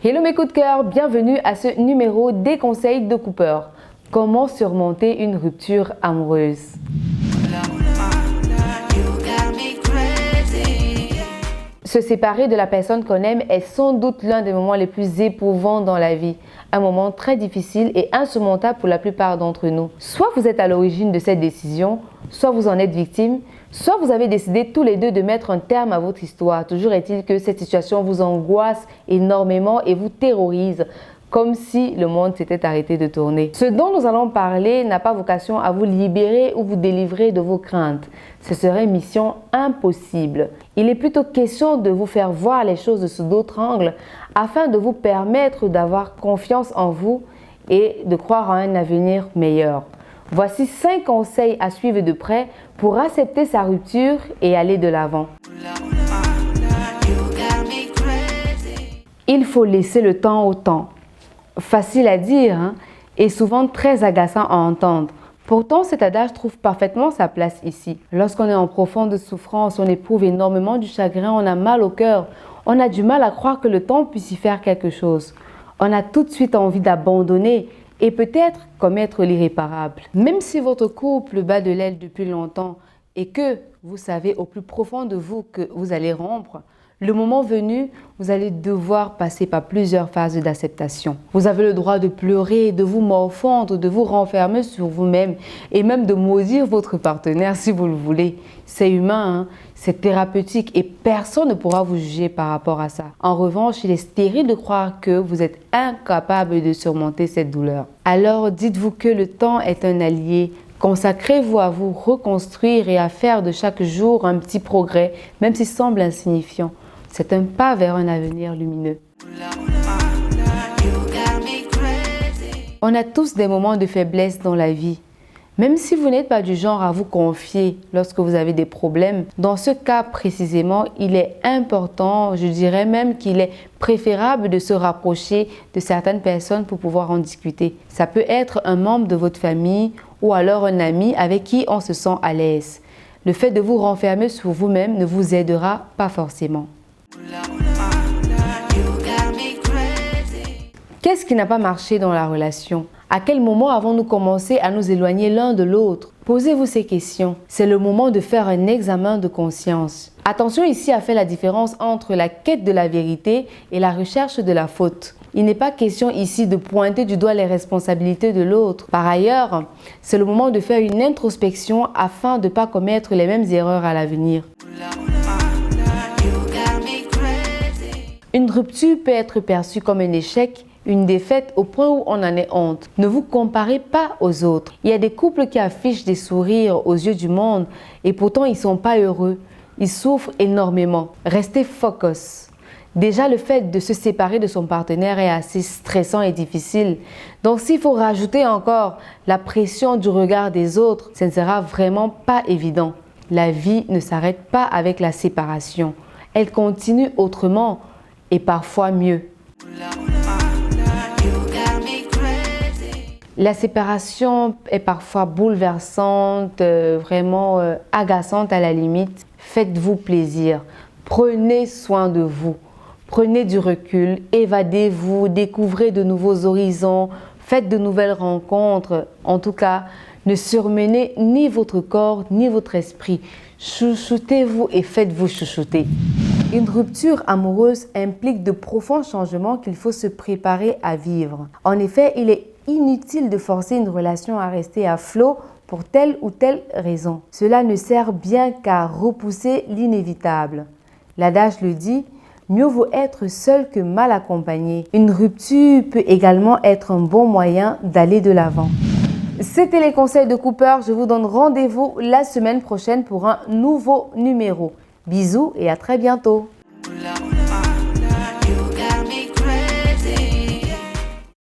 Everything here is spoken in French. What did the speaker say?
Hello mes coups de cœur, bienvenue à ce numéro des conseils de Cooper. Comment surmonter une rupture amoureuse? Se séparer de la personne qu'on aime est sans doute l'un des moments les plus éprouvants dans la vie. Un moment très difficile et insurmontable pour la plupart d'entre nous. Soit vous êtes à l'origine de cette décision, soit vous en êtes victime, soit vous avez décidé tous les deux de mettre un terme à votre histoire. Toujours est-il que cette situation vous angoisse énormément et vous terrorise, comme si le monde s'était arrêté de tourner. Ce dont nous allons parler n'a pas vocation à vous libérer ou vous délivrer de vos craintes. Ce serait mission impossible. Il est plutôt question de vous faire voir les choses sous d'autres angles afin de vous permettre d'avoir confiance en vous et de croire à un avenir meilleur. Voici 5 conseils à suivre de près pour accepter sa rupture et aller de l'avant. Il faut laisser le temps au temps. Facile à dire, hein, et souvent très agaçant à entendre. Pourtant, cet adage trouve parfaitement sa place ici. Lorsqu'on est en profonde souffrance, on éprouve énormément du chagrin, on a mal au cœur, on a du mal à croire que le temps puisse y faire quelque chose. On a tout de suite envie d'abandonner et peut-être commettre l'irréparable. Même si votre couple bat de l'aile depuis longtemps et que vous savez au plus profond de vous que vous allez rompre, le moment venu, vous allez devoir passer par plusieurs phases d'acceptation. Vous avez le droit de pleurer, de vous morfondre, de vous renfermer sur vous-même et même de maudire votre partenaire si vous le voulez. C'est humain, hein? C'est thérapeutique et personne ne pourra vous juger par rapport à ça. En revanche, il est stérile de croire que vous êtes incapable de surmonter cette douleur. Alors dites-vous que le temps est un allié. Consacrez-vous à vous reconstruire et à faire de chaque jour un petit progrès, même s'il semble insignifiant. C'est un pas vers un avenir lumineux. On a tous des moments de faiblesse dans la vie. Même si vous n'êtes pas du genre à vous confier lorsque vous avez des problèmes, dans ce cas précisément, il est important, je dirais même qu'il est préférable de se rapprocher de certaines personnes pour pouvoir en discuter. Ça peut être un membre de votre famille ou alors un ami avec qui on se sent à l'aise. Le fait de vous renfermer sur vous-même ne vous aidera pas forcément. Qu'est-ce qui n'a pas marché dans la relation? À quel moment avons-nous commencé à nous éloigner l'un de l'autre? Posez-vous ces questions. C'est le moment de faire un examen de conscience. Attention ici à faire la différence entre la quête de la vérité et la recherche de la faute. Il n'est pas question ici de pointer du doigt les responsabilités de l'autre. Par ailleurs, c'est le moment de faire une introspection afin de ne pas commettre les mêmes erreurs à l'avenir. Une rupture peut être perçue comme un échec, une défaite au point où on en est honte. Ne vous comparez pas aux autres. Il y a des couples qui affichent des sourires aux yeux du monde et pourtant ils ne sont pas heureux. Ils souffrent énormément. Restez focus. Déjà, le fait de se séparer de son partenaire est assez stressant et difficile. Donc, s'il faut rajouter encore la pression du regard des autres, ce ne sera vraiment pas évident. La vie ne s'arrête pas avec la séparation. Elle continue autrement et parfois mieux. La séparation est parfois bouleversante, vraiment agaçante à la limite. Faites-vous plaisir. Prenez soin de vous. Prenez du recul, évadez-vous, découvrez de nouveaux horizons, faites de nouvelles rencontres. En tout cas, ne surmenez ni votre corps ni votre esprit. Chouchoutez-vous et faites-vous chouchouter. Une rupture amoureuse implique de profonds changements qu'il faut se préparer à vivre. En effet, il est inutile de forcer une relation à rester à flot pour telle ou telle raison. Cela ne sert bien qu'à repousser l'inévitable. L'adage le dit, mieux vaut être seul que mal accompagné. Une rupture peut également être un bon moyen d'aller de l'avant. C'était les conseils de Cooper. Je vous donne rendez-vous la semaine prochaine pour un nouveau numéro. Bisous et à très bientôt.